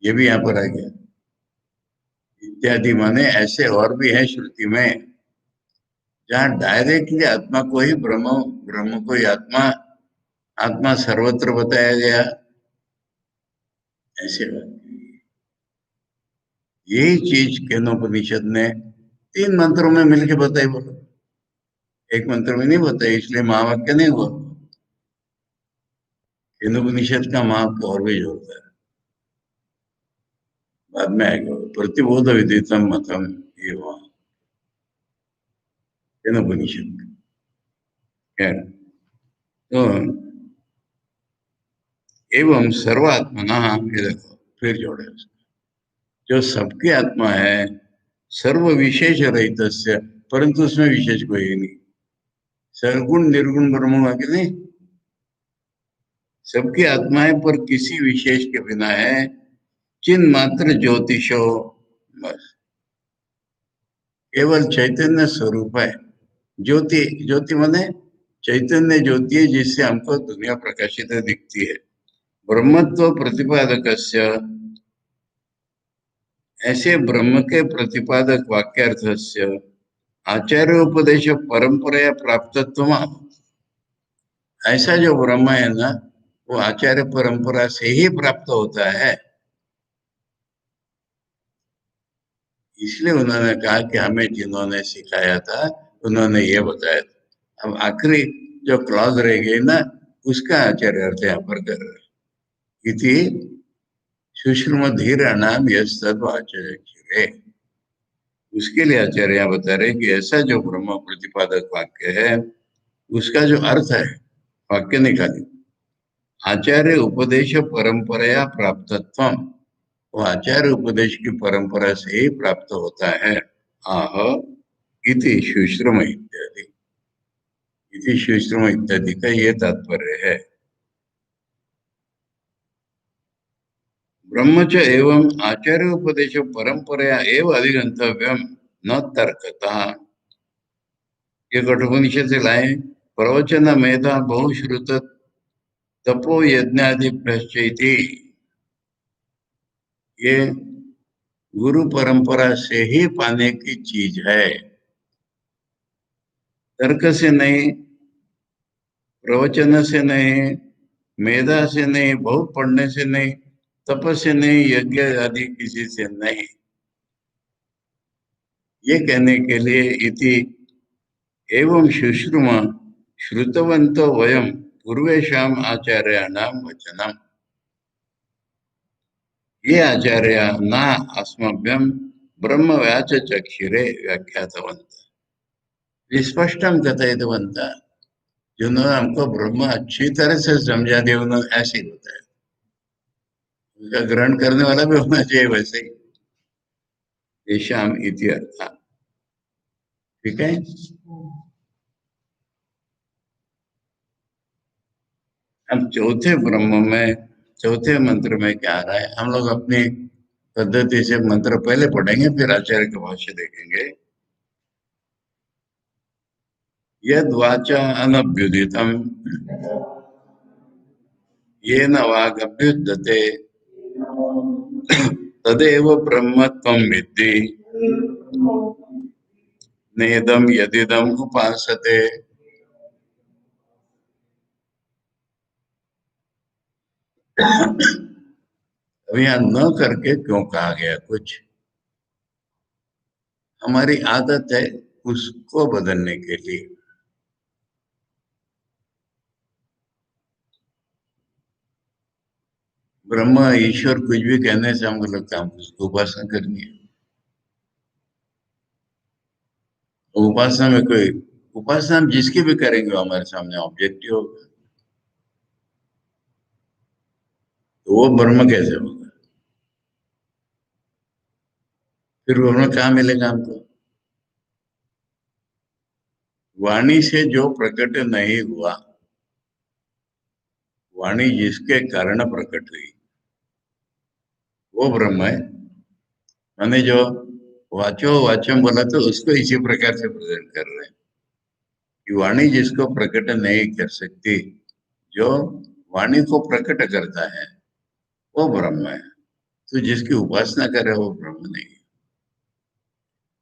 [SPEAKER 1] ये भी यहाँ पर आ गया। इत्यादि माने ऐसे और भी है श्रुति में जहाँ डायरेक्टली आत्मा को ही ब्रह्म, ब्रह्म को ही आत्मा, आत्मा सर्वत्र बताया गया, ऐसे बात। यही चीज केनोपनिषद ने 3 मंत्रों में मिलके बताई, बोलो एक मंत्र में नहीं बताई, इसलिए महावाक्य नहीं हुआ। केनोपनिषद का महावाक्य और भी जोड़ता है, बाद में आएगा प्रतिबोध विदितम मतम, ये वहां केनोपनिषद का। खैर, तो एवं सर्वात्मना, ये देखो फिर जोड़े उसको। जो सबकी आत्मा है, सर्व विशेष रहित, परंतु उसमें विशेष कोई नहीं। सर्वगुण निर्गुण ब्रह्म वाक्य नहीं, सबकी आत्माएं पर किसी विशेष के बिना है। चिन्ह मात्र ज्योतिषो, बस केवल चैतन्य स्वरूप है। ज्योति, ज्योति माने चैतन्य ज्योति है जिससे हमको दुनिया प्रकाशित दिखती है। ब्रह्मत्व प्रतिपादक, ऐसे ब्रह्म के प्रतिपादक वाक्यार्थ से आचार्योपदेश परंपरा प्राप्तत्व, ऐसा जो ब्रह्म है ना, वो आचार्य परंपरा से ही प्राप्त होता है। इसलिए उन्होंने कहा कि हमें जिन्होंने सिखाया था उन्होंने ये बताया था। अब आखिरी जो क्लॉज रह गई ना, उसका आचार्य अर्थ यहाँ पर कर रहे हैं। इति सुश्रुम धीराणाम यस्तद् आचार्य, उसके लिए आचार्य यहाँ बता रहे कि ऐसा जो ब्रह्म प्रतिपादक वाक्य है, उसका जो अर्थ है, वाक्य निकाली, आचार्य उपदेश परंपरा प्राप्तत्व, वो आचार्य उपदेश की परंपरा से ही प्राप्त होता है। आह इति सुश्रुम इत्यादि। इति सूक्ष्म इत्यादि का ये तात्पर्य है। ब्रह्म च एवं आचार्य उपदेश परंपरया एव अधिगंतव्यम न तर्कता। ये कठोपनिषद से लाए। प्रवचन मेधा बहुश्रुत तपो यज्ञादिभ्यश्चैति। ये गुरु परंपरा से ही पाने की चीज है, तर्क से नहीं, प्रवचन से नहीं, मेधा से नहीं, बहुत पढ़ने से नहीं, तप से नहीं, यज्ञ आदि किसी से नहीं। ये कहने के लिए इति एवं शुश्रुम श्रुतवन्तो वयं पूर्वेषाम् आचार्याणां वचनम्। ये आचार्य न अस्मभ्यं ब्रह्म व्याचचक्षुरे व्याख्यातवन्तः। स्पष्टं कथयितवन्तः। जिन्होंने हमको ब्रह्म अच्छी तरह से समझा दिया, उन्होंने ऐसे ही होता है। उसका ग्रहण करने वाला भी होना चाहिए वैसे ही। येषाम् इति अर्थः। ठीक है। अब चौथे ब्रह्म में, चौथे मंत्र में क्या आ रहा है, हम लोग अपनी पद्धति से मंत्र पहले पढ़ेंगे, फिर आचार्य का भाष्य देखेंगे। यद वाचा अनभ्युदितम येन वागभ्युद्यते तदेव ब्रह्मत्वं विद्धि नेदम यदिदम उपासते। अब यहाँ न करके क्यों कहा गया? कुछ हमारी आदत है उसको बदलने के लिए। ब्रह्म ईश्वर कुछ भी कहने से हमको लगता है हमको उसको उपासना करनी है। उपासना में कोई, उपासना हम जिसकी भी करेंगे वो हमारे सामने ऑब्जेक्टिव होगा, तो वो ब्रह्म कैसे होगा? फिर ब्रह्म कहाँ मिलेगा हमको? वाणी से जो प्रकट नहीं हुआ, वाणी जिसके कारण प्रकट हुई, वो ब्रह्म है। मैंने जो वाचो वाचम बोला तो उसको इसी प्रकार से प्रेजेंट कर रहे हैं कि वाणी जिसको प्रकट नहीं कर सकती, जो वाणी को प्रकट करता है वो ब्रह्म है। तो जिसकी उपासना करे वो ब्रह्म नहीं है।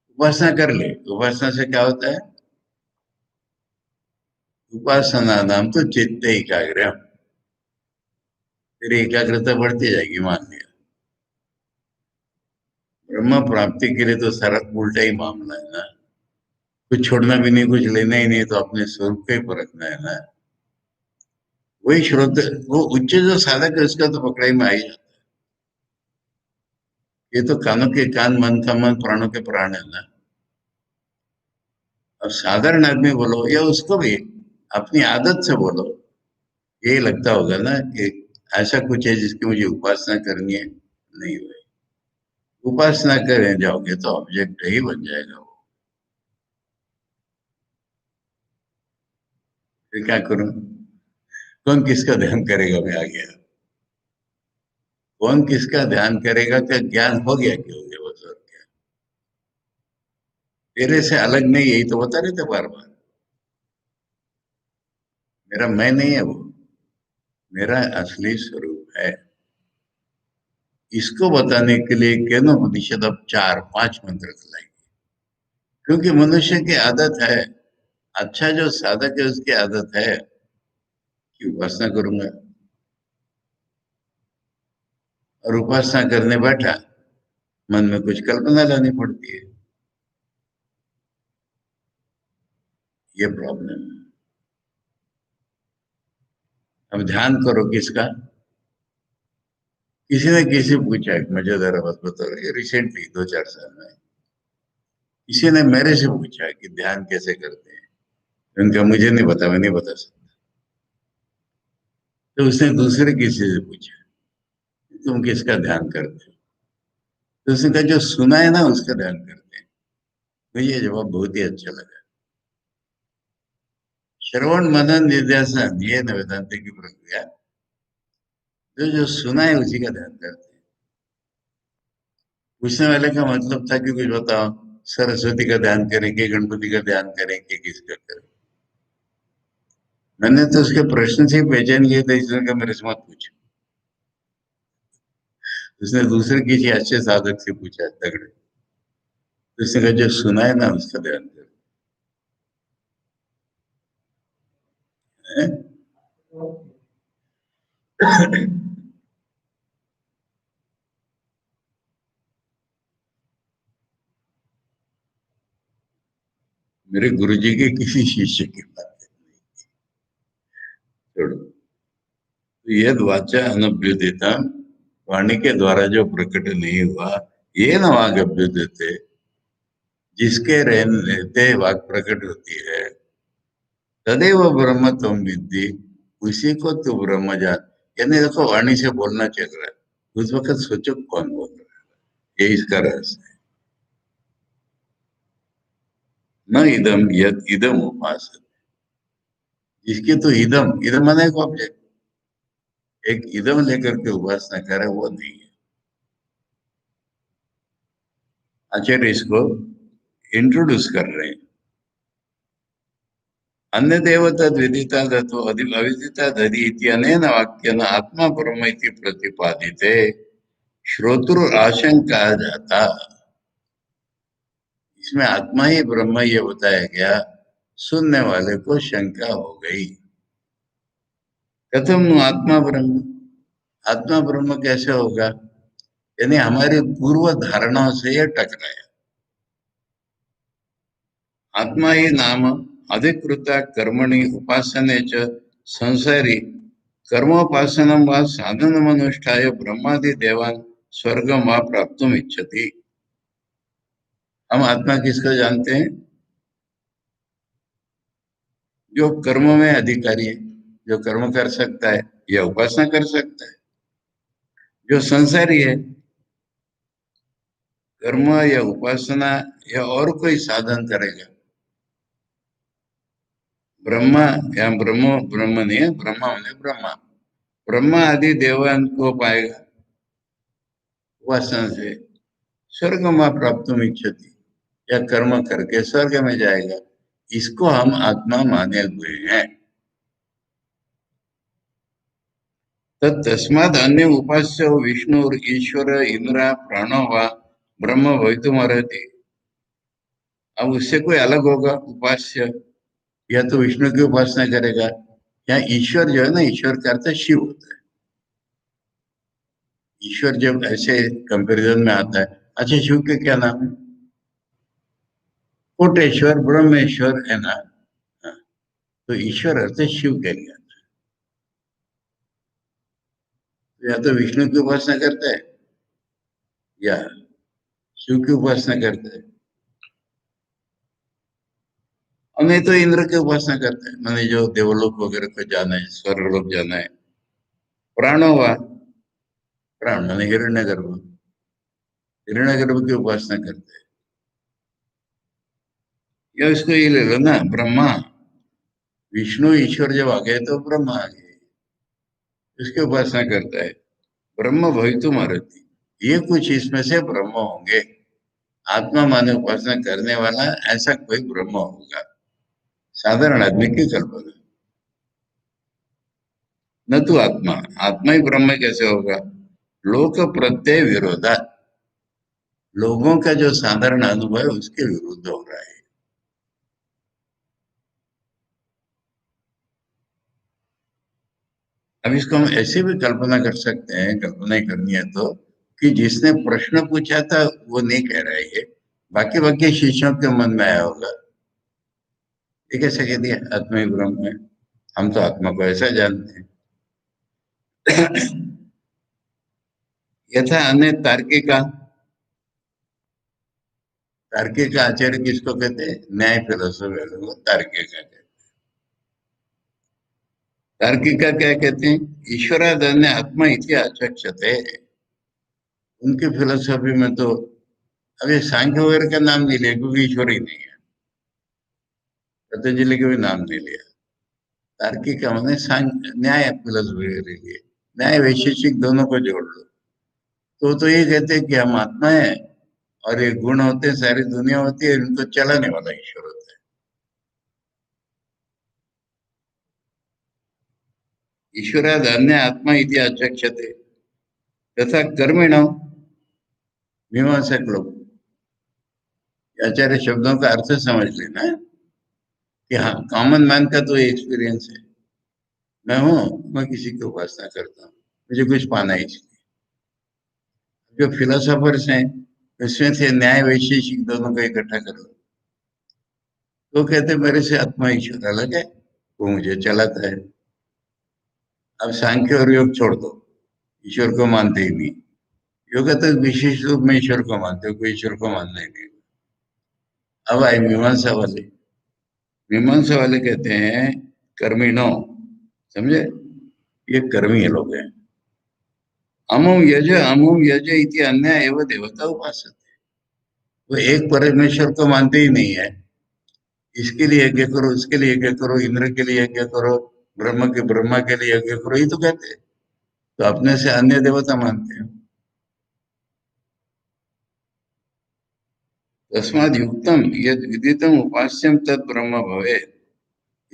[SPEAKER 1] उपासना कर ले, उपासना से क्या होता है? उपासना नाम तो चित्त एकाग्र। फिर एकाग्रता बढ़ती जाएगी, मान लिया। ब्रह्म प्राप्ति के लिए तो सारा उल्टा ही मामला है ना। कुछ छोड़ना भी नहीं, कुछ लेना ही नहीं, तो अपने स्वरूप को ही परखना है ना। वही श्रोत, वो उच्च जो साधक है उसका तो पकड़ाई में आ ही जाता है। ये तो कानों के कान, मन का मन, प्राणों के प्राण है ना। अब साधारण आदमी बोलो या उसको भी अपनी आदत से बोलो, यही लगता होगा ना कि ऐसा कुछ है जिसकी मुझे उपासना करनी है। नहीं भाई, उपासना करें जाओगे तो ऑब्जेक्ट ही बन जाएगा वो। फिर क्या करूं? कौन किसका ध्यान करेगा? मैं आ गया। कौन किसका ध्यान करेगा? क्या ज्ञान हो गया? क्यों हो गया? बस और क्या। तेरे से अलग नहीं, यही तो बता रहे थे बार बार। मेरा मैं नहीं है वो, मेरा असली स्वरूप है। इसको बताने के लिए केनोपनिषद अब 4-5 मंत्र चलाएंगे, क्योंकि मनुष्य की आदत है, अच्छा जो साधक है उसकी आदत है कि उपासना करूंगा, और उपासना करने बैठा मन में कुछ कल्पना लानी पड़ती है। ये प्रॉब्लम है। अब ध्यान करो किसका? किसी ने किसी पूछा, एक मजेदार बात बता रहा हूं, रिसेंटली 2-4 साल में किसी ने मेरे से पूछा कि ध्यान कैसे करते हैं। उनका मुझे नहीं पता, मैं नहीं बता सकता। तो उसने दूसरे किसी से पूछा, तुम किसका ध्यान करते हो? तो उसने कहा जो सुना है ना उसका ध्यान करते हैं। मुझे ये जवाब बहुत ही अच्छा लगा। श्रवण मनन निध्यासन ये न वेदांत की प्रक्रिया। जो जो सुना है उसी का ध्यान करते हैं। पूछने वाले का मतलब था कि कुछ बताओ, सरस्वती का ध्यान करें कि गणपति का ध्यान करें कि किसका करें। मैंने तो उसके प्रश्न से ही पहचान किया था, इसलिए का मेरे से मत पूछ। उसने दूसरे किसी अच्छे साधक से पूछा तगड़े, तो उसने कहा जो सुना है ना उसका ध्यान करें। मेरे गुरुजी के किसी शिष्य की बात है, छोड़ो। तो यद वाचा अनभ्युदिता, वाणी के द्वारा जो प्रकट नहीं हुआ, ये न वागभ्युदते, जिसके रहते वाक प्रकट होती है, तदेव ब्रह्म तुम विद्धि, उसी को तू ब्रह्म जान। यानी देखो वाणी से बोलना चल रहा है, उस वक्त सोचो कौन बोल रहा है, ये इसका रहस्य है। न इदम यद इदम उपास, जिसकी तो इदम इदम माने एक ऑब्जेक्ट, एक इदम लेकर के उपासना करे वो नहीं है। आचार्य इसको इंट्रोड्यूस कर रहे हैं। अन्य देवता विदिता दत्तो अविदिता दधि इत्यनेन वाक्येन आत्मा ब्रह्म इति प्रतिपादिते श्रोतृ आशंका जाता। इसमें आत्मा ही ब्रह्म ये बताया गया, सुनने वाले को शंका हो गई। कथम नु आत्मा ब्रह्म, आत्मा ब्रह्म कैसे होगा? यानी हमारी पूर्व धारणाओं से यह टकराया। आत्मा ही नाम अधिकृता कर्मणि उपासने च संसारी कर्मोपासनम व साधनम अनुष्ठाय ब्रह्मादि देवान स्वर्गम व प्राप्तुम इच्छति। हम आत्मा किसको जानते हैं? जो कर्म में अधिकारी है, जो कर्म कर सकता है या उपासना कर सकता है। जो संसारी है, कर्म या उपासना या और कोई साधन करेगा। ब्रह्मा या ब्रह्म, ब्रह्म नहीं है, ब्रह्मा होने ब्रह्मा, ब्रह्मा आदि देवान को पाएगा उपासना से, स्वर्ग में प्राप्त इच्छति, या कर्म करके स्वर्ग में जाएगा। इसको हम आत्मा माने हुए हैं। तस्माद अन्य उपास्य विष्णु और ईश्वर इंद्र प्राणो व ब्रह्म भवितुम अर्हति। अब उससे कोई अलग होगा उपास्य, या तो विष्णु की उपासना करेगा, या ईश्वर जो है ना, ईश्वर का अर्थ शिव होता है। ईश्वर जब ऐसे कंपैरिजन में आता है, अच्छा शिव के क्या नाम है? कोटेश्वर, ब्रह्मेश्वर है ना। हाँ, तो ईश्वर अर्थ शिव कह गया। तो या तो विष्णु की उपासना करता है या शिव की उपासना करता है, और नहीं तो इंद्र की उपासना करता है, मैंने जो देवलोक वगैरह को जाना है, स्वर्गलोक जाना है। प्राणो हुआ, प्राण मैंने हिरण्यगर्भ, हिरण्यगर्भ की उपासना करते हैं। या इसको ये ले लो ना, ब्रह्मा, विष्णु ईश्वर जब आ गए तो ब्रह्मा आ गए, उसकी उपासना करता है। ब्रह्म भवितुम अर्हति, ये कुछ इसमें से ब्रह्म होंगे। आत्मा माने उपासना करने वाला ऐसा कोई ब्रह्म होगा, साधारण आदमी की कल्पना। न तो आत्मा, आत्मा ही ब्रह्म कैसे होगा? लोक प्रत्यय विरोधा, लोगों का जो साधारण अनुभव है उसके विरुद्ध हो रहा है। अब इसको हम ऐसे भी कल्पना कर सकते हैं, कल्पना ही करनी है तो, कि जिसने प्रश्न पूछा था वो नहीं कह रहा है ये, बाकी बाकी शिष्यों के मन में आया होगा, ये कैसे कह दिया आत्मा ही ब्रह्म है, हम तो आत्मा को ऐसा जानते हैं। यथा अन्य तार्किक, तार्किक आचार्य किसको कहते हैं? न्याय फिलोसफी को तार्किक कहते हैं। तार्किक क्या कहते हैं? ईश्वरादन्य आत्मा इति आचक्षते। उनकी फिलोसफी में तो अभी सांख्य वगैरह का नाम नहीं लिया, क्योंकि ईश्वर ही नहीं है। पतंजलि का भी नाम नहीं लिया। तार्किक का मतलब न्याय फिलोसफी के लिए न्याय वैशेषिक दोनों को जोड़ लो तो ये कहते हैं कि हम आत्मा है और ये गुण होते हैं, सारी दुनिया होती है, इनको चलाने वाला ईश्वर होता है। ईश्वराद अन्य आत्मा इति आचक्षते तथा कर्मिण मीमांसक लोग आचार्य शब्दों का अर्थ समझ लेना है कि हाँ कॉमन मैन का तो एक्सपीरियंस है, मैं हूं, मैं किसी की उपासना करता हूँ, मुझे कुछ पाना है इसलिए। जो फिलोसोफर्स हैं उसमें से न्याय वैशेषिक दोनों को इकट्ठा कर लो तो कहते हैं मेरे से आत्मा ईश्वर अलग है, वो मुझे चलाता है। अब सांख्य और योग छोड़ दो, ईश्वर को मानते ही नहीं। योग तो विशेष रूप में ईश्वर को मानते हो, कोई ईश्वर को मानना ही नहीं। अब आए मीमांसा वाले। मीमांसा वाले कहते हैं कर्मिणो, समझे, ये कर्मी लोग हैं। अमुम यज इति अन्य एवं देवता उपासक, वो एक परमेश्वर को मानते ही नहीं है, इसके लिए यज्ञ करो, उसके लिए यज्ञ करो, इंद्र के लिए यज्ञ करो, ब्रह्मा के लिए यज्ञ करो, ये तो कहते हैं। तो अपने से अन्य देवता मानते हैं। तस्माद युक्तम यद विदितम उपास्यम तद ब्रह्म भवे,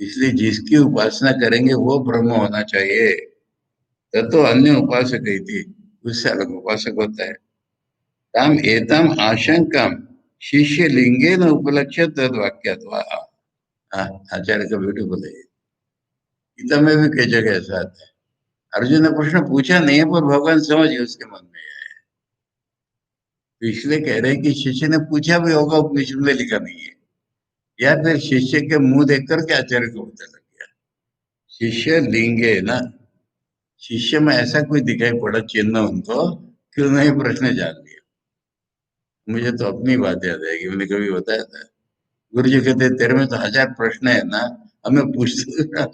[SPEAKER 1] इसलिए जिसकी उपासना करेंगे वो ब्रह्म होना चाहिए। ततो अन्य उपासक थी, उससे अलग उपासक होता है। ताम एतम आशंकम शिष्य लिंगे न उपलक्ष्य तद वाक्यत्वा। आचार्य का ब्यूटीफुल है। गीता में भी कई जगह ऐसा आता है। अर्जुन ने प्रश्न पूछा नहीं है पर भगवान समझ गए उसके मन में है। तो इसलिए कह रहे हैं कि शिष्य ने पूछा भी होगा, उपनिषद में लिखा नहीं है, या फिर शिष्य के मुंह देख करके आचार्य को पता लग गया। शिष्य लिंगे ना, शिष्य में ऐसा कोई दिखाई पड़ा चिन्ह उनको कि उन्होंने प्रश्न जान लिया। मुझे तो अपनी बात याद आएगी, मैंने कभी बताया था, गुरु जी कहते तेरे में तो 1000 प्रश्न है ना, हमें पूछते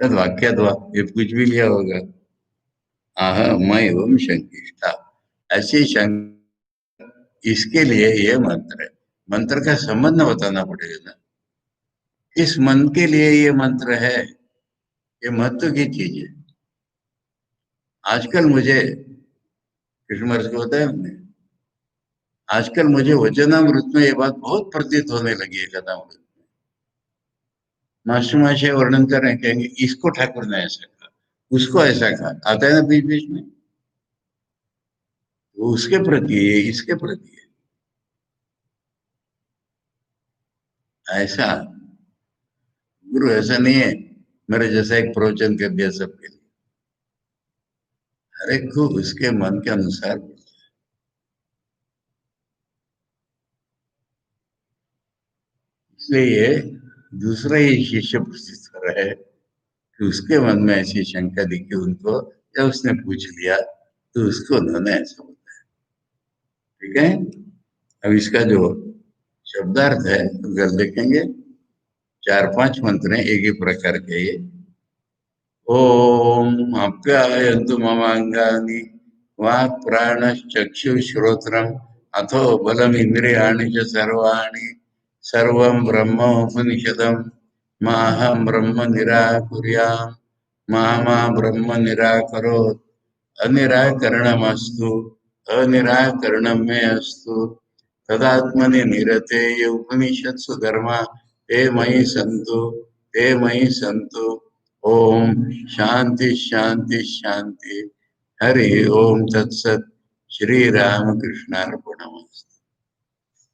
[SPEAKER 1] वाक्य द्वा, ये पूछ भी लिया होगा। आह मैं एवं शंकिष्ठा, ऐसी शंका, इसके लिए ये मंत्र है। मंत्र का संबंध बताना पड़ेगा ना, किस मन के लिए ये मंत्र है, ये महत्व की चीज है। आजकल मुझे कृष्ण महर्षि को बताया हमने, आजकल मुझे वचनामृत में ये बात बहुत प्रतीत होने लगी है। कथामृत मास्टर महाशय वर्णन कर रहे हैं, कहेंगे इसको ठाकुर ने ऐसा कहा, उसको ऐसा कहा, आता है ना बीच बीच में, वो उसके प्रति है, इसके प्रति है। ऐसा गुरु ऐसा नहीं है मेरे जैसा एक प्रवचन कर दिया सबके लिए, हर एक को उसके मन के अनुसार। इसलिए दूसरा ही शिष्य प्रस्तुत कर रहा है कि उसके मन में ऐसी शंका दिखी उनको, या उसने पूछ लिया तो उसको उन्होंने ऐसा बताया। ठीक है, अब इसका जो शब्दार्थ है तो कल देखेंगे। 4-5 मंत्र हैं एक ही प्रकार के ये। ओम आप्यायन्तु ममांगानि वाक् प्राणश्चक्षुश्रोत्रम् अथो बलमिन्द्रियाणि च सर्वाणि सर्वं ब्रह्मोपनिषदम् माहं ब्रह्म निराकुर्याम् मा मा ब्रह्म निराकरोत् अनिराकरणमस्तु अनिराकरणं मे अस्तु तदात्मनि निरते ये उपनिषत्सु धर्मा ते मयि सन्तु ते मयि सन्तु। ओम शांति शांति शांति। हरि ओम तत्सत। श्री राम कृष्णार्पणमस्तु।